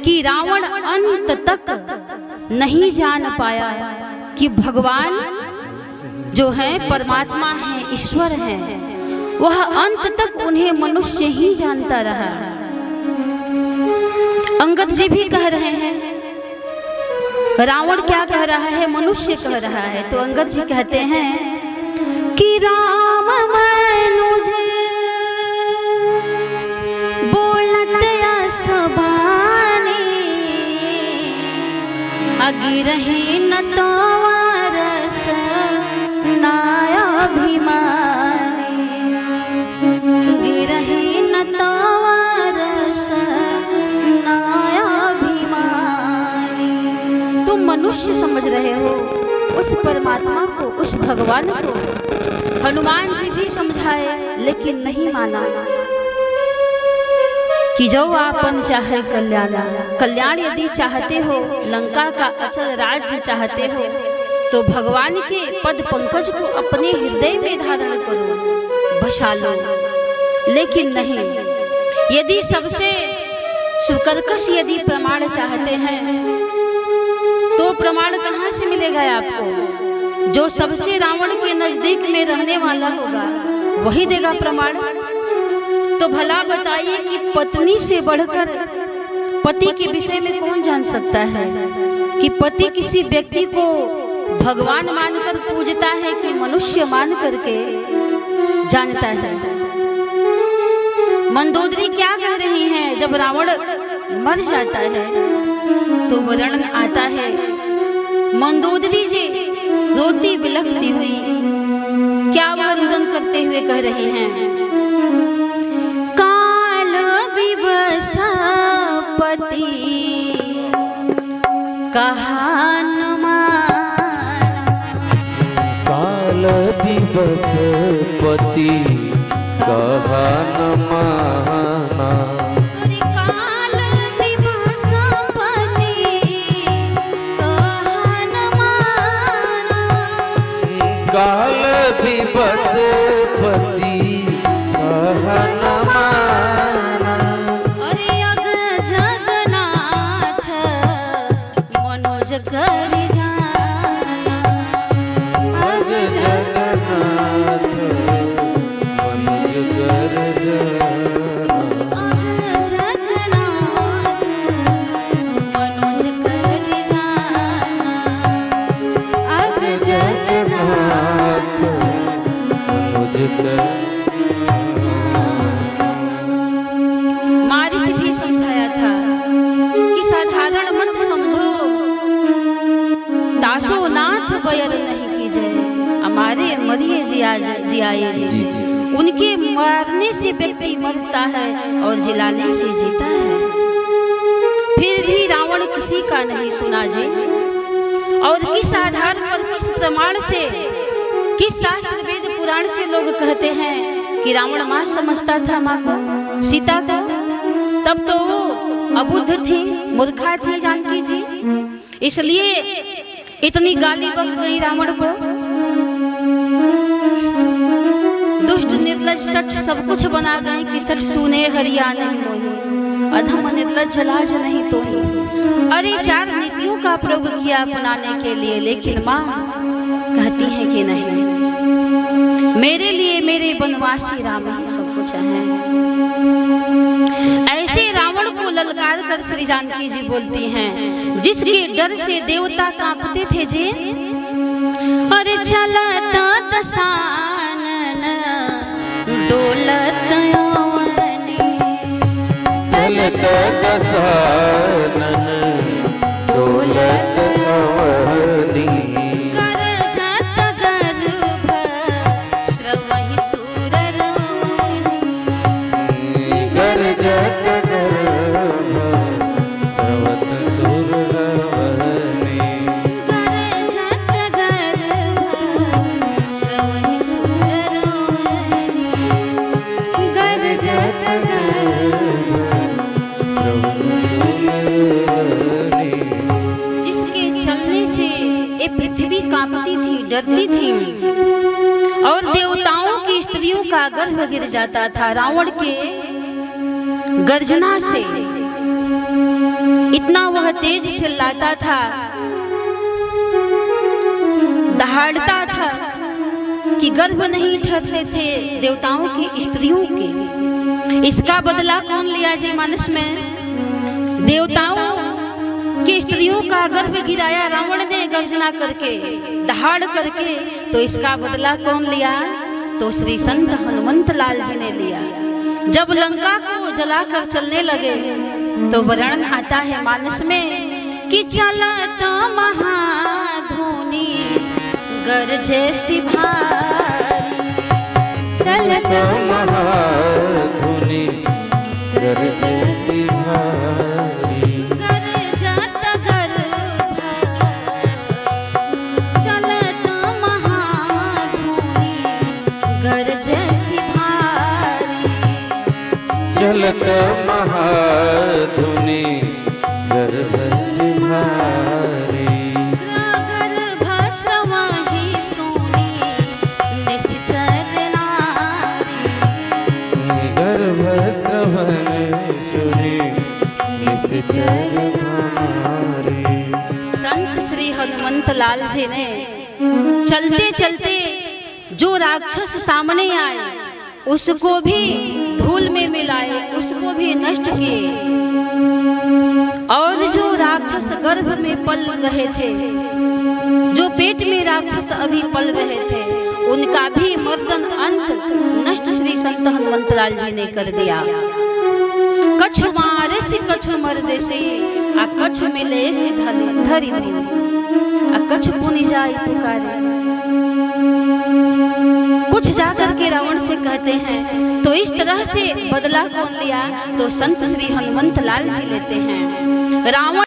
कि रावण अंत तक नहीं जान पाया कि भगवान जो है परमात्मा है, ईश्वर है, वह अंत तक उन्हें मनुष्य ही जानता रहा। अंगद जी भी कह रहे हैं, रावण क्या कह रहा है, मनुष्य कह रहा है। तो अंगद जी कहते हैं कि राम मनुज बोलत असबानी, अगिरहि न तो रस नायाभिमानी, गिरहि न तो रस नायाभिमानी। तुम मनुष्य समझ रहे हो उस परमात्मा को, उस भगवान को। हनुमान जी भी समझाए लेकिन नहीं माना कि जो आपन चाहे कल्याण, कल्याण यदि चाहते हो, लंका का अचल राज्य चाहते हो, तो भगवान के पद पंकज को अपने हृदय में धारण करो, बसा लो। लेकिन नहीं, यदि सबसे सुकर्कश यदि प्रमाण चाहते हैं तो प्रमाण कहाँ से मिलेगा आपको? जो सबसे रावण के नजदीक में रहने वाला होगा वही देगा प्रमाण। तो भला बताइए कि पत्नी से बढ़कर पति के विषय में कौन जान सकता है कि पति किसी व्यक्ति को भगवान मानकर पूजता है कि मनुष्य मान करके जानता है। मंदोदरी क्या कह रही हैं, जब रावण मर जाता है तो वर्णन आता है, मंदोदरी जी रोती बिलखती हुई क्या वह रुदन करते हुए कह रही हैं, काल विवश पति कहा न माना, काल दिवस पति कहा न माना, काल विवश पति कहा न माना, काल दिवस पति कहा न माना। अरे अग जगन्नाथ मनोज कर जाना, अग जगन्नाथ मनुज कर जाना, अग जगन्नाथ मनोज कर जाना, अग जगन्नाथ मनुज कर। मारीच भी समझाया था कि साधारण मत समझो, दासो नाथ बयर नहीं कीजिए, हमारे मरिए जियाए जी। उनके मारने से व्यक्ति मरता है और जिलाने से जीता है। फिर भी रावण किसी का नहीं सुना जी। और किस आधार पर, किस प्रमाण से, किस शास्त्र वेद पुराण से लोग कहते हैं कि रावण मां समझता था मां को, सीता को? तब तो वो अबुद्ध थी, मूर्खा थी जानकी जी, इसलिए इतनी गाली बक गई रावण को। दुष्ट निर्लज सठ सब कुछ बना गए कि सठ सुने हरिया नहीं मोही, अधम निर्लज लाज नहीं तो ही। अरे 4 नीतियों का प्रयोग किया अपनाने के लिए, लेकिन माँ कहती है कि नहीं, मेरे लिए मेरे बनवासी राम ही सब कुछ है। ऐसे रावण को ललकार कर श्री जानकी जी बोलती हैं, जिसके डर से देवता कांपते थे जी। अरे चलता दशानन डोलत यौवनी, चलता दशानन डोलत यौवनी, करजत गर्भ श्रवहि सुर रमणी, करजत गर्भ श्रवत सुर रमणी, करजत गर्भ श्रवहि सुर रमणी, करजत गर्भ श्रवत सुर रमणी। जिसके चलने से ये पृथ्वी कांपती थी, डरती थी, और देवताओं की स्त्रियों का गर्भ गिर जाता था रावण के गर्जना से। इतना वह तेज चिल्लाता था, दहाड़ता था कि गर्भ नहीं ठहरते थे देवताओं की स्त्रियों के। इसका बदला कौन लिया जी मानस में? देवताओं की स्त्रियों का गर्भ गिराया रावण ने गर्जना करके, दहाड़ करके। तो इसका बदला कौन लिया? तो श्री संत हनुमंत लाल जी ने लिया। जब लंका को जलाकर चलने लगे तो वर्णन आता है मानस में कि चलत महाधुनी गरजे सी भारी, चलत महाधुनी गरजे सी भारी, गरजत गर्भ चलत महाधुनी गरजे सी भारी, चलत महाधुनी गर्भ से भारी, गर्भ समहि सोनी निश्चर नारी, गर्भ श्रवण सुनी निश्चर नारी। संत श्री हनुमंत लाल जी ने चलते चलते जो राक्षस सामने आए उसको भी धूल में मिलाए, उसको भी नष्ट किए। और जो राक्षस गर्भ में पल रहे थे, जो पेट में राक्षस अभी पल रहे थे, उनका भी मर्दन अंत नष्ट श्री संत हनुमंत लाल जी ने कर दिया। कछु मारे से कछु मर्दे से आ कछु मिले से धरी आ कछु पुनि जाई पुकारे। कुछ जाकर के रावण से कहते हैं। तो इस तरह से बदला कौन लिया? तो संत श्री हनुमंत लाल जी लेते हैं। रावण